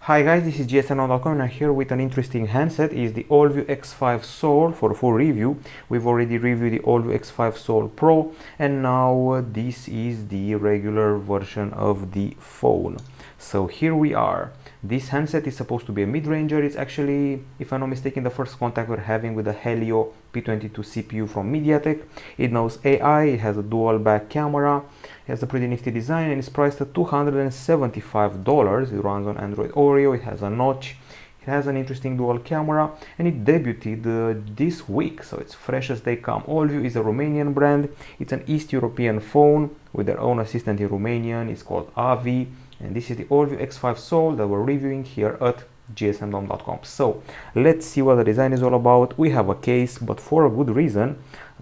Hi guys, this is gsn.com and I'm here with an interesting handset. It's the Allview X5 Soul for a full review. We've already reviewed the Allview X5 Soul Pro and now this is the regular version of the phone. So here we are. This handset is supposed to be a mid-ranger. It's actually, if I'm not mistaken, the first contact we're having with the Helio P22 CPU from MediaTek. It knows AI, it has a dual back camera, it has a pretty nifty design, and it's priced at $275. It runs on Android Oreo, it has a notch, it has an interesting dual camera, and it debuted this week, so it's fresh as they come. Allview is a Romanian brand. It's an East European phone with their own assistant in Romanian. It's called Avi. And this is the Allview X5 Soul that we're reviewing here at gsn.com. So let's see what the design is all about. We have a case, but for a good reason.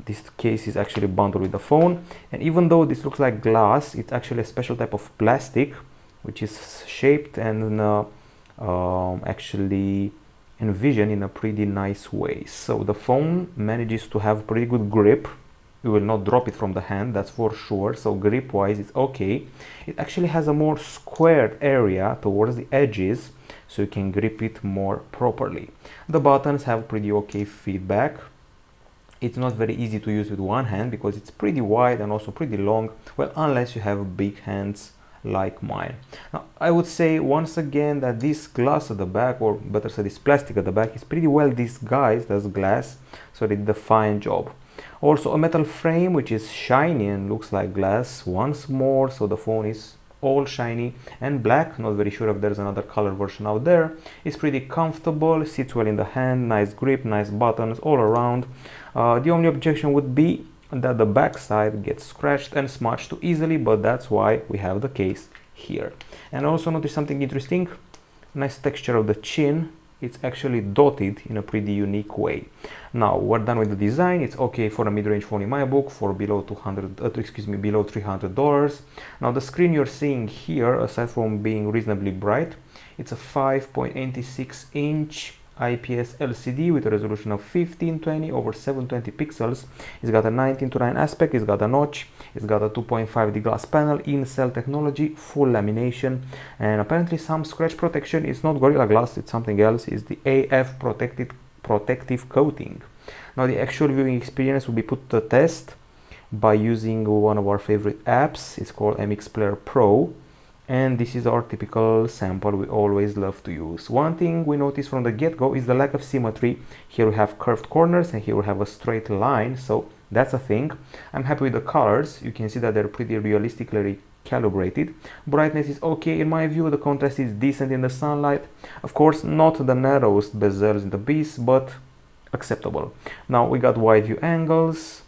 This case is actually bundled with the phone, and even though this looks like glass, it's actually a special type of plastic which is shaped and actually envisioned in a pretty nice way. So the phone manages to have pretty good grip. You will not drop it from the hand, that's for sure. So grip wise it's okay. It actually has a more squared area towards the edges, so you can grip it more properly. The buttons have pretty okay feedback. It's not very easy to use with one hand because it's pretty wide and also pretty long, well, unless you have big hands like mine. Now I would say once again that this glass at the back, or better said this plastic at the back, is pretty well disguised as glass, so they did a fine job. Also a metal frame which is shiny and looks like glass once more, so the phone is all shiny and black. Not very sure if there's another color version out there. It's pretty comfortable, sits well in the hand, nice grip, nice buttons all around. The only objection would be that the back side gets scratched and smudged too easily, but that's why we have the case here. And also notice something interesting, nice texture of the chin. It's actually dotted in a pretty unique way. Now we're done with the design. It's okay for a mid-range phone in my book for below below $300. Now the screen you're seeing here, aside from being reasonably bright, it's a 5.86 inch IPS LCD with a resolution of 1520 over 720 pixels. It's got a 19:9 aspect, it's got a notch, it's got a 2.5D glass panel, in-cell technology, full lamination, and apparently some scratch protection. It's not Gorilla Glass, it's something else. It's the AF protective coating. Now the actual viewing experience will be put to the test by using one of our favorite apps. It's called MX Player Pro. And this is our typical sample we always love to use. One thing we notice from the get-go is the lack of symmetry. Here we have curved corners and here we have a straight line, so that's a thing. I'm happy with the colors. You can see that they're pretty realistically calibrated. Brightness is okay in my view. The contrast is decent in the sunlight. Of course, not the narrowest bezels in the beast, but acceptable. Now we got wide view angles,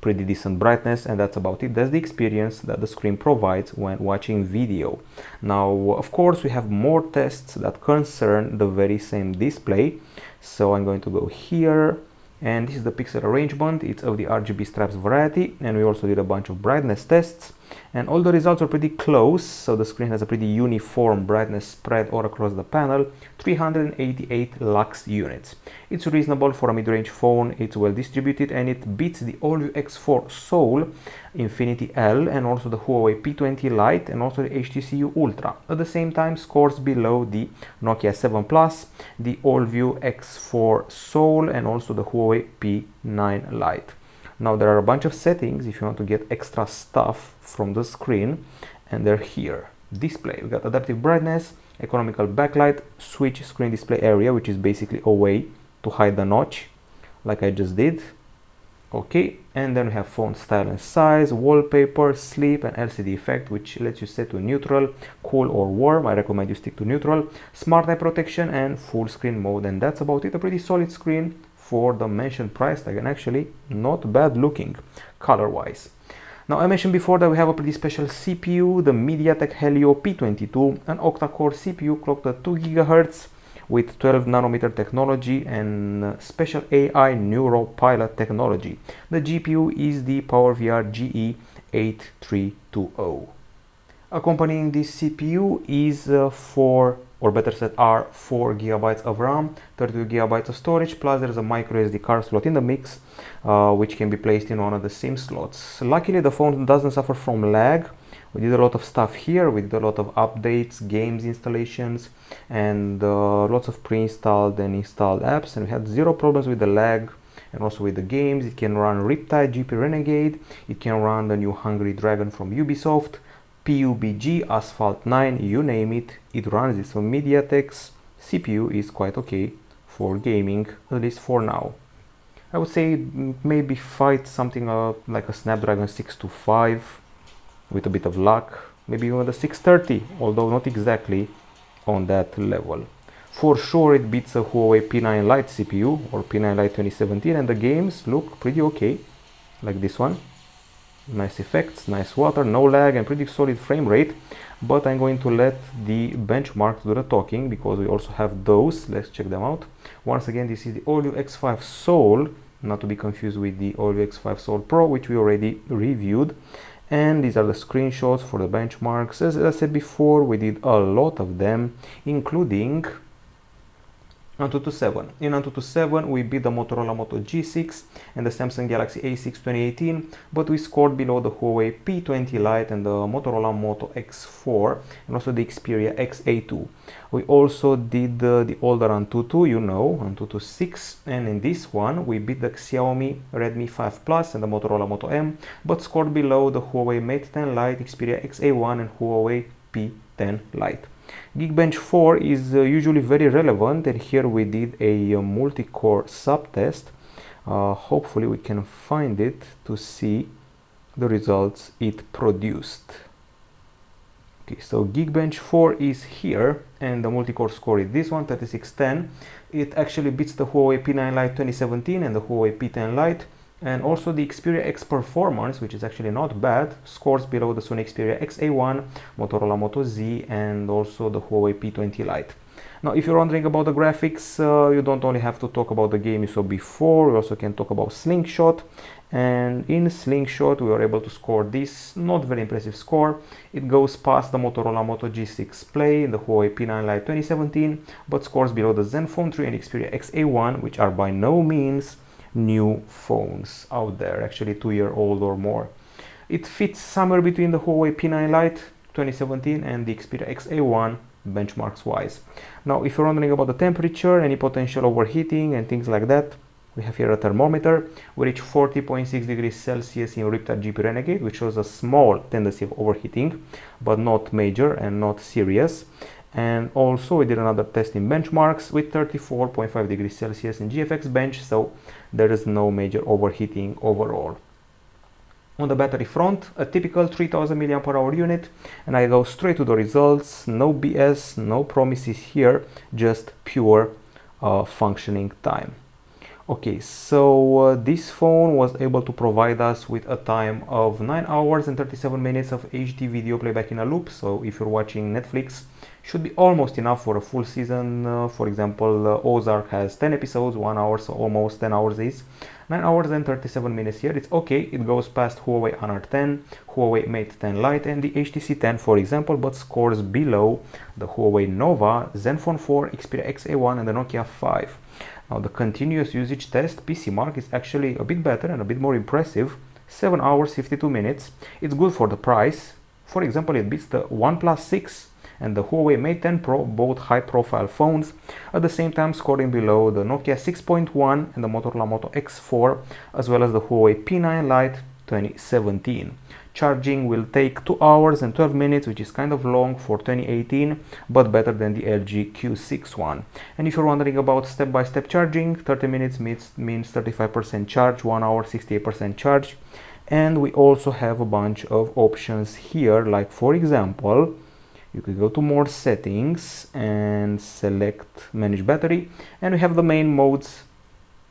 pretty decent brightness, and that's about it. That's the experience that the screen provides when watching video. Now of course we have more tests that concern the very same display, so I'm going to go here, and this is the pixel arrangement. It's of the RGB stripes variety, and we also did a bunch of brightness tests, and all the results are pretty close. So the screen has a pretty uniform brightness spread all across the panel, 388 lux units. It's reasonable for a mid-range phone, it's well distributed, and it beats the Allview X4 Soul, Infinity L, and also the Huawei P20 Lite, and also the HTC Ultra. At the same time, scores below the Nokia 7 Plus, the Allview X4 Soul, and also the Huawei P9 Lite. Now there are a bunch of settings if you want to get extra stuff from the screen, and they're here. Display, we got adaptive brightness, economical backlight, switch screen display area, which is basically a way to hide the notch like I just did. Okay, and then we have phone style and size, wallpaper, sleep, and LCD effect, which lets you set to neutral, cool or warm. I recommend you stick to neutral, smart eye protection, and full screen mode, and that's about it. A pretty solid screen for the mentioned price tag, and actually not bad looking color wise. Now I mentioned before that we have a pretty special CPU, the MediaTek Helio P22, an octa-core CPU clocked at 2 GHz with 12 nanometer technology and special AI NeuroPilot technology. The GPU is the PowerVR GE8320. Accompanying this CPU is or better said are 4 GB of RAM, 32 GB of storage, plus there's a micro SD card slot in the mix, which can be placed in one of the SIM slots. Luckily the phone doesn't suffer from lag, We did a lot of stuff here. We did a lot of updates, games installations, and lots of pre-installed and installed apps, and we had zero problems with the lag and also with the games. It can run Riptide GP Renegade, it can run the new Hungry Dragon from Ubisoft, PUBG, Asphalt 9, you name it, it runs it. So MediaTek's CPU is quite okay for gaming, at least for now. I would say maybe fight something like a Snapdragon 625 with a bit of luck, maybe even the 630, although not exactly on that level. For sure it beats a Huawei P9 Lite CPU or P9 Lite 2017, and the games look pretty okay, like this one. Nice effects, nice water, no lag, and pretty solid frame rate. But I'm going to let the benchmarks do the talking, because we also have those. Let's check them out. Once again, this is the Allview X5 Soul, not to be confused with the Allview X5 Soul Pro, which we already reviewed. And these are the screenshots for the benchmarks. As I said before, we did a lot of them, including AnTuTu 7. In AnTuTu 7 we beat the Motorola Moto G6 and the Samsung Galaxy A6 2018, but we scored below the Huawei P20 Lite and the Motorola Moto X4 and also the Xperia XA2. We also did the older AnTuTu, you know, AnTuTu 6, and in this one we beat the Xiaomi Redmi 5 Plus and the Motorola Moto M, but scored below the Huawei Mate 10 Lite, Xperia XA1 and Huawei P10 Lite. Geekbench 4 is usually very relevant, and here we did a multi-core subtest. Hopefully we can find it to see the results it produced. Okay, so Geekbench 4 is here, and the multi-core score is this one, 3610. It actually beats the Huawei P9 Lite 2017 and the Huawei P10 Lite, and also the Xperia X Performance, which is actually not bad, scores below the Sony Xperia XA1, Motorola Moto Z, and also the Huawei P20 Lite. Now, if you're wondering about the graphics, you don't only have to talk about the game you saw before, you also can talk about Slingshot. And in Slingshot, we were able to score this not very impressive score. It goes past the Motorola Moto G6 Play and the Huawei P9 Lite 2017, but scores below the Zenfone 3 and Xperia XA1, which are by no means new phones out there, actually 2-year-old or more. It fits somewhere between the Huawei P9 Lite 2017 and the Xperia XA1 benchmarks wise. Now, if you're wondering about the temperature, any potential overheating and things like that, we have here a thermometer. We reach 40.6 degrees Celsius in Riptide GP Renegade, which shows a small tendency of overheating, but not major and not serious. And also we did another test in benchmarks with 34.5 degrees Celsius in GFX Bench, so there is no major overheating overall. On the battery front, a typical 3000 mAh unit, and I go straight to the results. No BS, no promises here, just pure functioning time. Okay, so this phone was able to provide us with a time of 9 hours and 37 minutes of HD video playback in a loop. So if you're watching Netflix, should be almost enough for a full season. For example, Ozark has 10 episodes, 1 hour, so almost 10 hours is 9 hours and 37 minutes here. It's okay. It goes past Huawei Honor 10, Huawei Mate 10 Lite and the HTC 10, for example, but scores below the Huawei Nova, Zenfone 4, Xperia XA1 and the Nokia 5. Now, the continuous usage test PC mark is actually a bit better and a bit more impressive. 7 hours 52 minutes. It's good for the price. For example, it beats the OnePlus 6 and the Huawei Mate 10 Pro, both high profile phones, at the same time scoring below the Nokia 6.1 and the Motorola Moto X4, as well as the Huawei P9 Lite 2017. Charging will take 2 hours and 12 minutes, which is kind of long for 2018, but better than the LG Q6 one. And if you're wondering about step-by-step charging, 30 minutes means 35% charge, 1 hour 68% charge. And we also have a bunch of options here, like for example, you could go to more settings and select manage battery, and we have the main modes.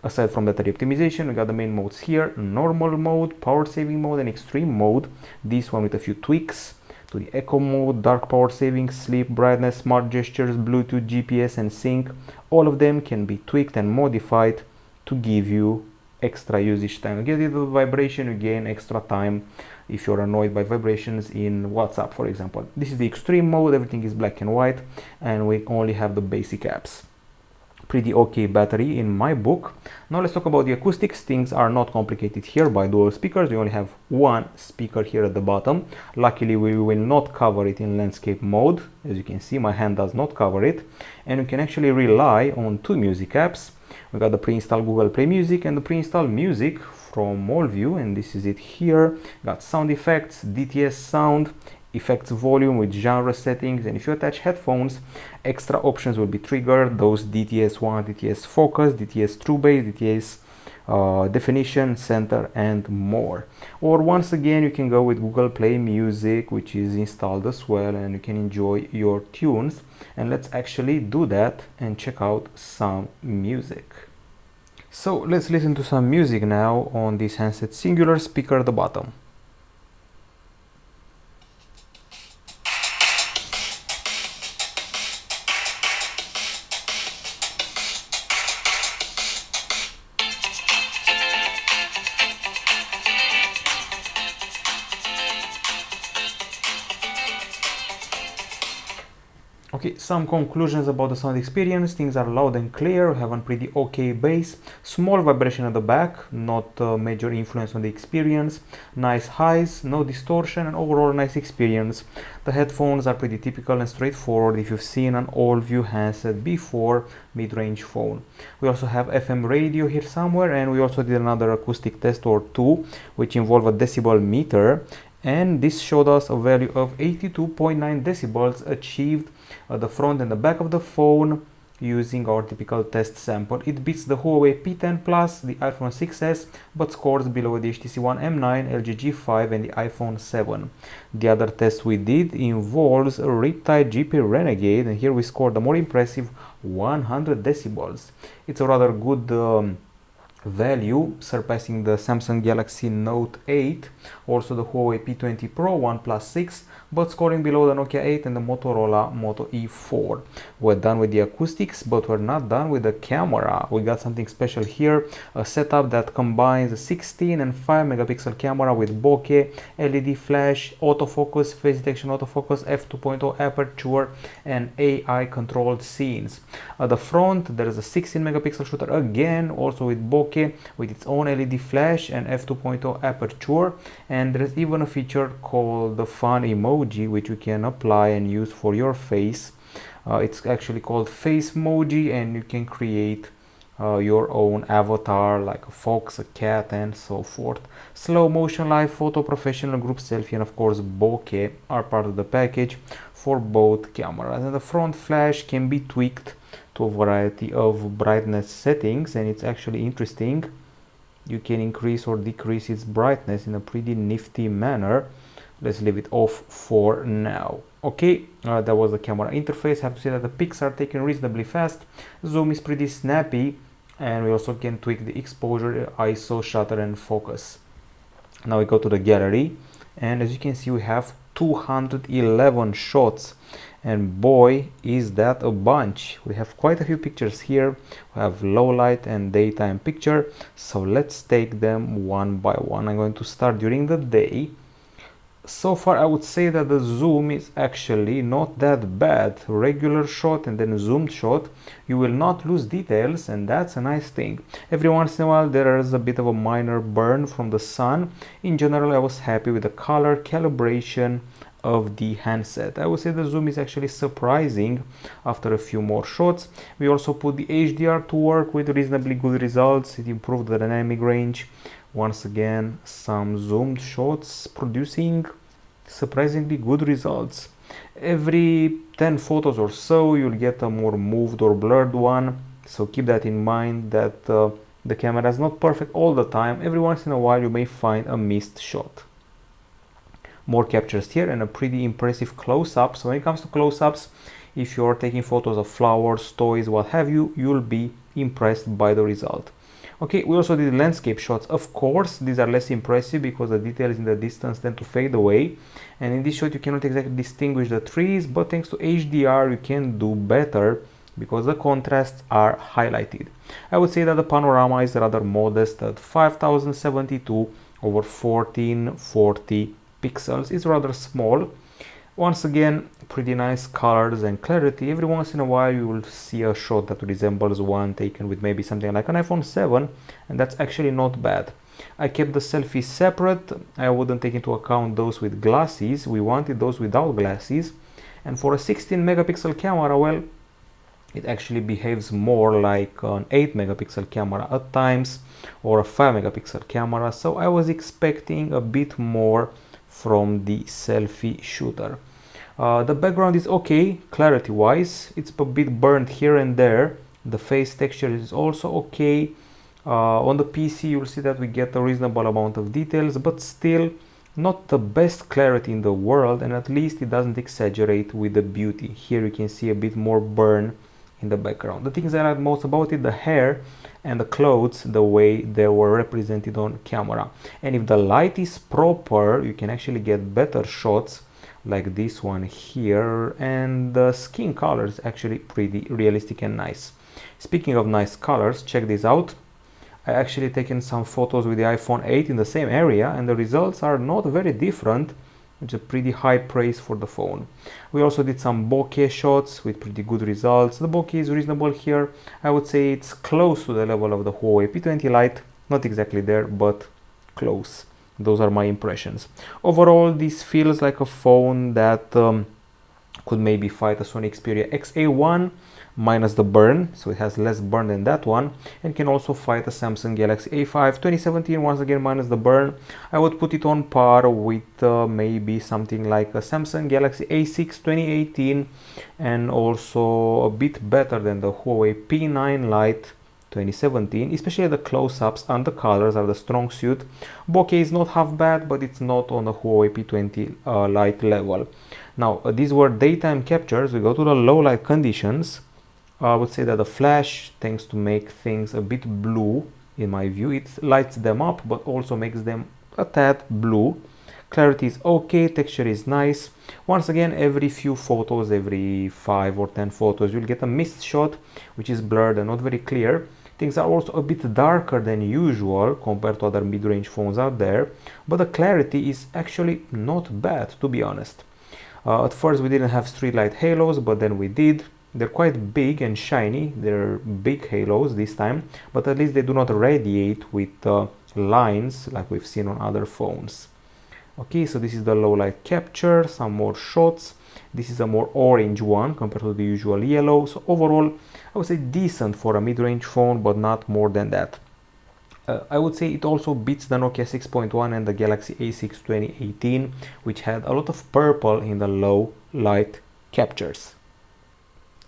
Aside from battery optimization, we got the main modes here: normal mode, power saving mode and extreme mode. This one with a few tweaks to the eco mode, dark power saving, sleep, brightness, smart gestures, Bluetooth, GPS and sync. All of them can be tweaked and modified to give you extra usage time. You get it with vibration, you gain extra time if you're annoyed by vibrations in WhatsApp, for example. This is the extreme mode, everything is black and white, and we only have the basic apps. pretty okay battery in my book. Now let's talk about the acoustics. Things are not complicated here by dual speakers. We only have one speaker here at the bottom. Luckily we will not cover it in landscape mode. As you can see, my hand does not cover it, and you can actually rely on two music apps. We got the pre-installed Google Play Music and the pre-installed music from Allview, and this is it here. Got sound effects, DTS sound, effects volume with genre settings, and if you attach headphones, extra options will be triggered. Those DTS1, DTS focus, DTS true bass, DTS definition, center, and more. Or once again, you can go with Google Play Music, which is installed as well, and you can enjoy your tunes. And let's actually do that and check out some music. So let's listen to some music now on this handset singular speaker at the bottom. Okay, some conclusions about the sound experience. Things are loud and clear, we have a pretty okay bass, small vibration at the back, not a major influence on the experience, nice highs, no distortion, and overall nice experience. The headphones are pretty typical and straightforward if you've seen an Allview handset before, mid-range phone. We also have FM radio here somewhere, and we also did another acoustic test or two, which involve a decibel meter, and this showed us a value of 82.9 decibels achieved at the front and the back of the phone using our typical test sample. It beats the Huawei P10 Plus, the iPhone 6s, but scores below the HTC One M9, LG G5, and the iPhone 7. The other test we did involves a Riptide GP Renegade, and here we scored a more impressive 100 decibels. It's a rather good value, surpassing the Samsung Galaxy Note 8, also the Huawei P20 Pro, OnePlus 6, but scoring below the Nokia 8 and the Motorola Moto E4. We're done with the acoustics, but we're not done with the camera. We got something special here, a setup that combines a 16 and 5 megapixel camera with bokeh, LED flash, autofocus, face detection autofocus, f2.0 aperture, and AI controlled scenes. At the front there is a 16 megapixel shooter again, also with bokeh, with its own LED flash and f2.0 aperture, and there's even a feature called the Fun Emoji, which you can apply and use for your face. It's actually called Face Emoji, and you can create your own avatar like a fox, a cat, and so forth. Slow motion, live photo, professional, group selfie, and of course bokeh are part of the package for both cameras. And the front flash can be tweaked to a variety of brightness settings, and it's actually interesting. You can increase or decrease its brightness in a pretty nifty manner. Let's leave it off for now. Okay, that was the camera interface. I have to say that the pics are taken reasonably fast. Zoom is pretty snappy, and we also can tweak the exposure, ISO, shutter, and focus. Now we go to the gallery, and as you can see, we have 211 shots, and boy is that a bunch. We have quite a few pictures here. We have low light and daytime picture, so let's take them one by one. I'm going to start during the day. So far I would say that the zoom is actually not that bad. Regular shot and then zoomed shot, you will not lose details, and that's a nice thing. Every once in a while there is a bit of a minor burn from the sun. In general I was happy with the color calibration of the handset. I would say the zoom is actually surprising after a few more shots. We also put the HDR to work with reasonably good results. It improved the dynamic range. Once again, some zoomed shots producing surprisingly good results. Every 10 photos or so you'll get a more moved or blurred one, so keep that in mind, that the camera is not perfect all the time. Every once in a while you may find a missed shot. More captures here and a pretty impressive close-up. So when it comes to close-ups, if you're taking photos of flowers, toys, what have you, you'll be impressed by the result. Okay, we also did landscape shots. Of course, these are less impressive because the details in the distance tend to fade away. And in this shot, you cannot exactly distinguish the trees, but thanks to HDR, you can do better because the contrasts are highlighted. I would say that the panorama is rather modest at 5072 over 1440 pixels. It's rather small. Once again, pretty nice colors and clarity. Every once in a while you will see a shot that resembles one taken with maybe something like an iPhone 7, and that's actually not bad. I kept the selfies separate. I wouldn't take into account those with glasses. We wanted those without glasses. And for a 16 megapixel camera, well, it actually behaves more like an 8 megapixel camera at times, or a 5 megapixel camera, so I was expecting a bit more from the selfie shooter. The background is okay, clarity wise. It's a bit burnt here and there. The face texture is also okay. On the PC you'll see that we get a reasonable amount of details, but still not the best clarity in the world, and at least it doesn't exaggerate with the beauty. Here you can see a bit more burn in the background. The things I like most about it, the hair and the clothes, the way they were represented on camera. And if the light is proper, you can actually get better shots like this one here, and the skin color is actually pretty realistic and nice. Speaking of nice colors, check this out. I actually taken some photos with the iPhone 8 in the same area, and the results are not very different, which is a pretty high praise for the phone. We also did some bokeh shots with pretty good results. The bokeh is reasonable here. I would say it's close to the level of the Huawei P20 Lite, not exactly there, but close. Those are my impressions. Overall, this feels like a phone that could maybe fight a Sony Xperia XA1 minus the burn, so it has less burn than that one, and can also fight a Samsung Galaxy A5 2017, once again minus the burn. I would put it on par with maybe something like a Samsung Galaxy A6 2018, and also a bit better than the Huawei P9 Lite 2017, especially the close-ups and the colors are the strong suit. Bokeh is not half bad, but it's not on the Huawei P20 Lite level. Now, these were daytime captures. We go to the low light conditions. I would say that the flash tends to make things a bit blue in my view. It lights them up, but also makes them a tad blue. Clarity is okay, texture is nice. Once again, every few photos, every 5 or 10 photos, you'll get a missed shot, which is blurred and not very clear. Things are also a bit darker than usual compared to other mid-range phones out there, but the clarity is actually not bad, to be honest. At first we didn't have street light halos, but then we did. They're quite big and shiny. They're big halos this time, but at least they do not radiate with lines like we've seen on other phones. Okay, so this is the low light capture, some more shots. This is a more orange one compared to the usual yellow. So overall, I would say decent for a mid-range phone, but not more than that. I would say it also beats the Nokia 6.1 and the Galaxy A6 2018, which had a lot of purple in the low light captures.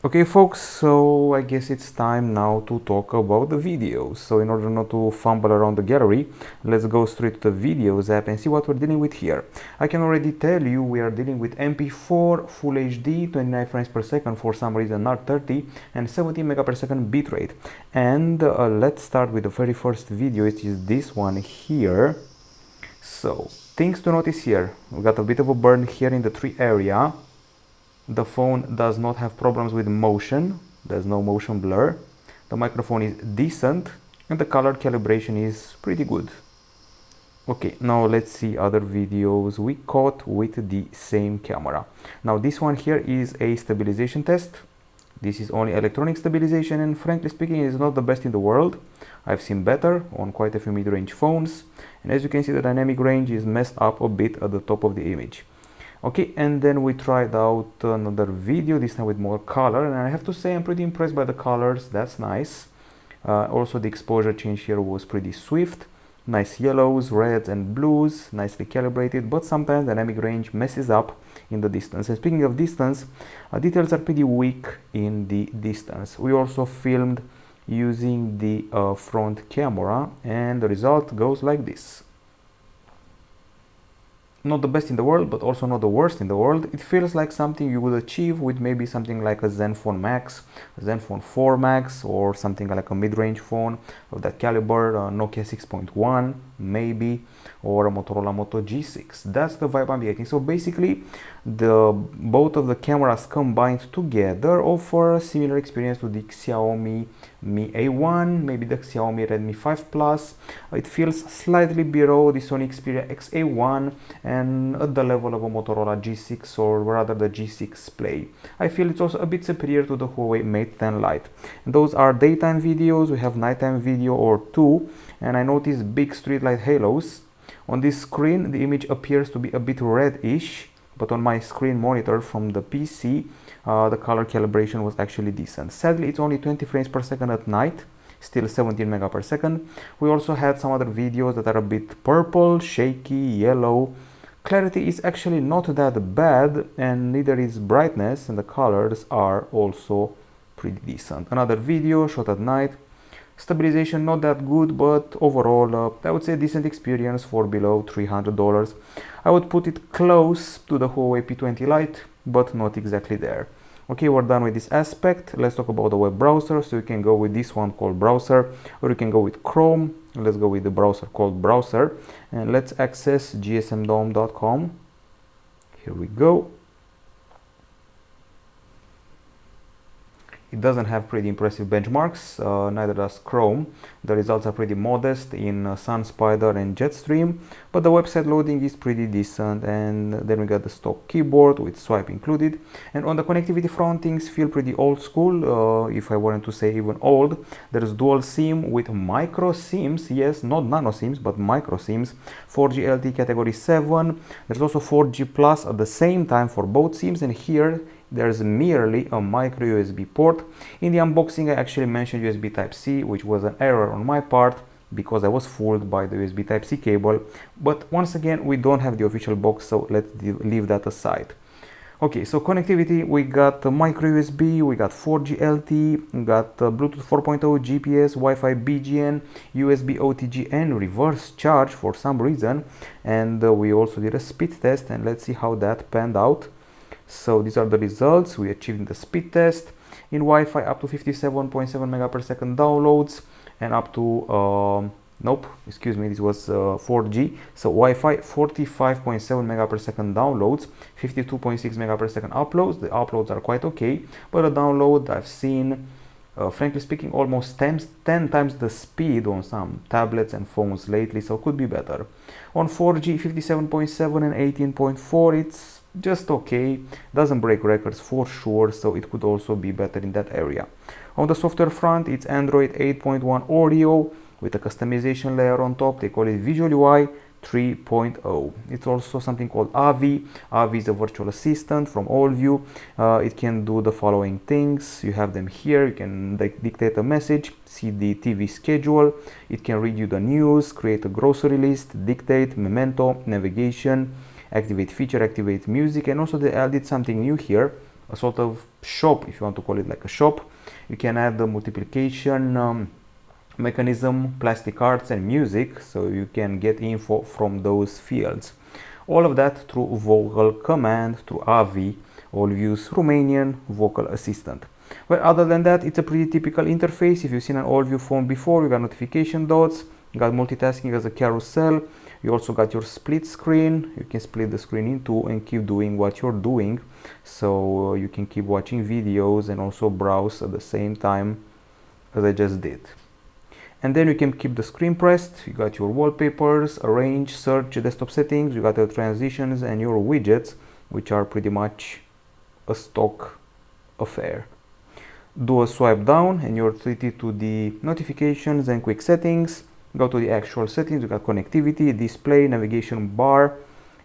Okay folks, so I guess it's time now to talk about the videos. So in order not to fumble around the gallery, let's go straight to the videos app and see what we're dealing with here. I can already tell you we are dealing with MP4, Full HD, 29 frames per second, for some reason not 30, and 17 megapixel bitrate. And let's start with the very first video, which is this one here. So things to notice here: we got a bit of a burn here in the tree area. The phone does not have problems with motion, there's no motion blur. The microphone is decent and the color calibration is pretty good. Okay, now let's see other videos we caught with the same camera. Now this one here is a stabilization test. This is only electronic stabilization, and frankly speaking it is not the best in the world. I've seen better on quite a few mid-range phones, and as you can see the dynamic range is messed up a bit at the top of the image. Okay, and then we tried out another video, this time with more color, and I have to say I'm pretty impressed by the colors. That's nice. Also the exposure change here was pretty swift. Nice yellows, reds and blues, nicely calibrated, but sometimes dynamic range messes up in the distance. And speaking of distance, details are pretty weak in the distance. We also filmed using the front camera, and the result goes like this. Not the best in the world, but also not the worst in the world. It feels like something you would achieve with maybe something like a Zenfone Max, a Zenfone 4 Max, or something like a mid-range phone of that caliber, a Nokia 6.1 maybe, or a Motorola Moto G6. That's the vibe I'm getting. So basically, Both of the cameras combined together offer a similar experience to the Xiaomi Mi A1, maybe the Xiaomi Redmi 5 Plus. It feels slightly below the Sony Xperia XA1 and at the level of a Motorola G6 or rather the G6 Play. I feel it's also a bit superior to the Huawei Mate 10 Lite. And those are daytime videos. We have nighttime video or two, and I noticed big street light halos. On this screen the image appears to be a bit reddish, but on my screen monitor from the PC the color calibration was actually decent. Sadly, it's only 20 frames per second at night, still 17 mega per second. We also had some other videos that are a bit purple, shaky, yellow. Clarity is actually not that bad, and neither is brightness, and the colors are also pretty decent. Another video shot at night. Stabilization not that good, but overall I would say decent experience for below $300. I would put it close to the Huawei P20 Lite, but not exactly there. Okay, we're done with this aspect. Let's talk about the web browser. So you can go with this one called browser, or you can go with Chrome. Let's go with the browser called browser, and let's access gsmdom.com. Here we go. It doesn't have pretty impressive benchmarks, neither does Chrome. The results are pretty modest in SunSpider and Jetstream, but the website loading is pretty decent. And then we got the stock keyboard with swipe included. And on the connectivity front, things feel pretty old school, if I wanted to say even old. There's dual SIM with micro SIMs, yes, not nano SIMs, but micro SIMs, 4G LTE category 7. There's also 4G Plus at the same time for both SIMs, and here there's merely a micro USB port. In the unboxing I actually mentioned USB Type-C, which was an error on my part because I was fooled by the USB Type-C cable. But once again, we don't have the official box, so let's leave that aside. Okay, so connectivity, we got micro USB, we got 4G LTE, we got Bluetooth 4.0, GPS, Wi-Fi, BGN, USB OTG, and reverse charge for some reason. And we also did a speed test, and let's see how that panned out. So these are the results we achieved in the speed test. In Wi-Fi, up to 57.7 mega per second downloads, and up to nope, excuse me, this was 4G. So Wi-Fi 45.7 mega per second downloads, 52.6 mega per second uploads. The uploads are quite okay, but a download I've seen, frankly speaking, almost 10 times the speed on some tablets and phones lately, so could be better. On 4G, 57.7 and 18.4, it's just okay, doesn't break records for sure, so it could also be better in that area. On the software front, it's Android 8.1 Oreo with a customization layer on top. They call it Visual UI 3.0. It's also something called Avi. Avi is a virtual assistant from Allview. It can do the following things. You have them here. You can dictate a message, see the TV schedule. It can read you the news, create a grocery list, dictate, memento, navigation, activate feature, activate music, and also they added something new here, a sort of shop, if you want to call it like a shop. You can add the multiplication mechanism, plastic arts, and music, so you can get info from those fields. All of that through vocal command, through Avi, Allview's Romanian vocal assistant. Well, other than that, it's a pretty typical interface. If you've seen an Allview phone before, you got notification dots, you got multitasking as a carousel. You also got your split screen. You can split the screen in two and keep doing what you're doing. So you can keep watching videos and also browse at the same time as I just did. And then you can keep the screen pressed. You got your wallpapers, arrange, search, desktop settings. You got the transitions and your widgets, which are pretty much a stock affair. Do a swipe down and you're treated to the notifications and quick settings. Go to the actual settings. You got connectivity, display, navigation bar.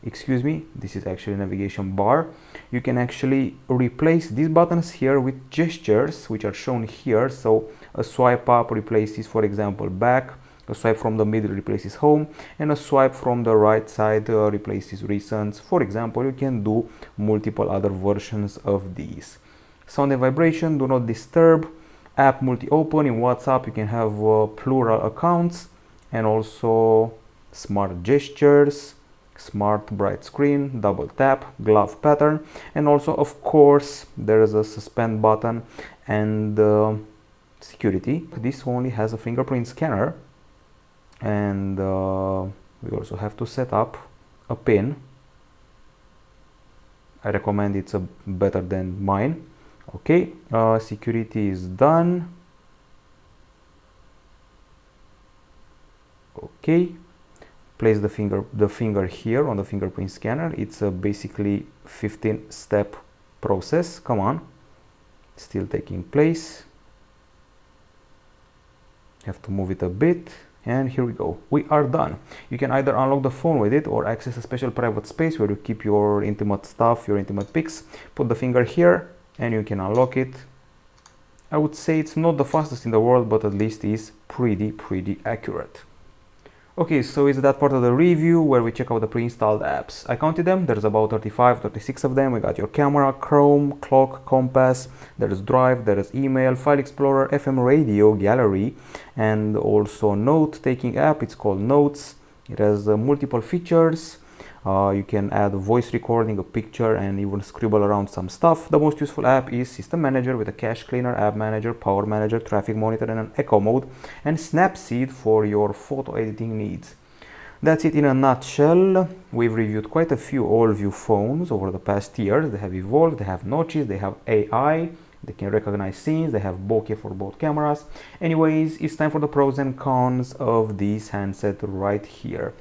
Excuse me, this is actually navigation bar. You can actually replace these buttons here with gestures, which are shown here. So a swipe up replaces, for example, back. A swipe from the middle replaces home, and a swipe from the right side replaces recents. For example, you can do multiple other versions of these. Sound and vibration, do not disturb. App multi-open. In WhatsApp you can have plural accounts, and also smart gestures, smart bright screen, double tap, glove pattern, and also of course there is a suspend button and security. This only has a fingerprint scanner, and we also have to set up a pin. I recommend it's better than mine. Okay, security is done. Okay, place the finger here on the fingerprint scanner. It's a basically 15-step process. Come on, still taking place. Have to move it a bit, and here we go. We are done. You can either unlock the phone with it or access a special private space where you keep your intimate stuff, your intimate pics. Put the finger here and you can unlock it. I would say it's not the fastest in the world, but at least is pretty accurate. Okay, so it's that part of the review where we check out the pre-installed apps. I counted them, there's about 36 of them. We got your camera, Chrome, clock, compass, there's Drive, there's email, file explorer, FM radio, gallery, and also note-taking app. It's called Notes. It has multiple features. You can add voice recording, a picture, and even scribble around some stuff. The most useful app is System Manager with a cache cleaner, App Manager, Power Manager, Traffic Monitor, and an Echo mode, and Snapseed for your photo editing needs. That's it in a nutshell. We've reviewed quite a few Allview phones over the past years. They have evolved, they have notches, they have AI, they can recognize scenes, they have bokeh for both cameras. Anyways, it's time for the pros and cons of this handset right here.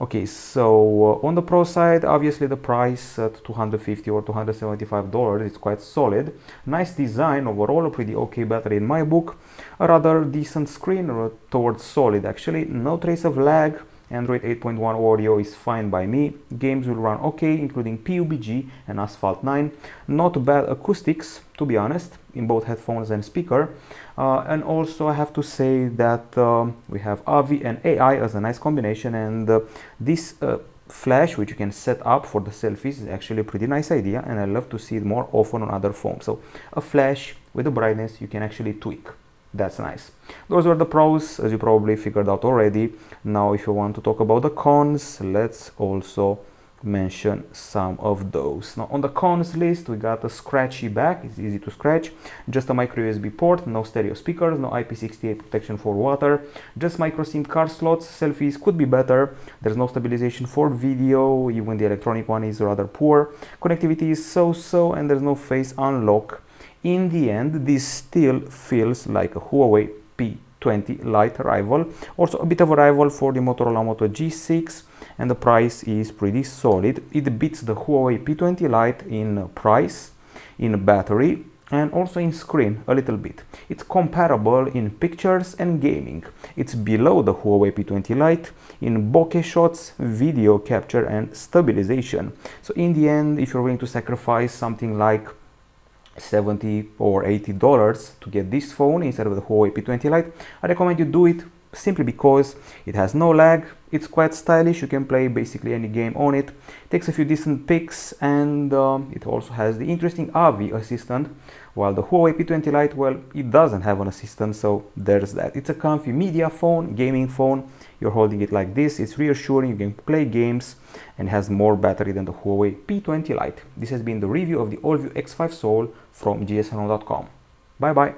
Okay, so on the pro side, obviously the price at $250 or $275 is quite solid. Nice design overall, a pretty okay battery in my book. A rather decent screen, towards solid actually. No trace of lag. Android 8.1 audio is fine by me. Games will run okay, including PUBG and Asphalt 9. Not bad acoustics, to be honest, in both headphones and speaker. And also I have to say that we have AVI and AI as a nice combination, and this flash, which you can set up for the selfies, is actually a pretty nice idea, and I love to see it more often on other phones. So a flash with the brightness you can actually tweak. That's nice. Those were the pros, as you probably figured out already. Now if you want to talk about the cons, let's also mention some of those. Now on the cons list, we got a scratchy back. It's easy to scratch. Just a micro USB port, no stereo speakers, no IP68 protection for water, just micro SIM card slots. Selfies could be better. There's no stabilization for video, even the electronic one is rather poor. Connectivity is so-so, and there's no face unlock. In the end, this still feels like a Huawei P20 Lite rival, also a bit of a rival for the Motorola Moto G6, and the price is pretty solid. It beats the Huawei P20 Lite in price, in battery, and also in screen a little bit. It's comparable in pictures and gaming. It's below the Huawei P20 Lite in bokeh shots, video capture, and stabilization. So in the end, if you're willing to sacrifice something like $70 or $80 to get this phone instead of the Huawei P20 Lite, I recommend you do it simply because it has no lag, it's quite stylish, you can play basically any game on it, takes a few decent pics, and it also has the interesting AVI assistant, while the Huawei P20 Lite, well, it doesn't have an assistant, so there's that. It's a comfy media phone, gaming phone. You're holding it like this, it's reassuring, you can play games, and has more battery than the Huawei P20 Lite. This has been the review of the Allview X5 Soul from gsno.com. Bye bye.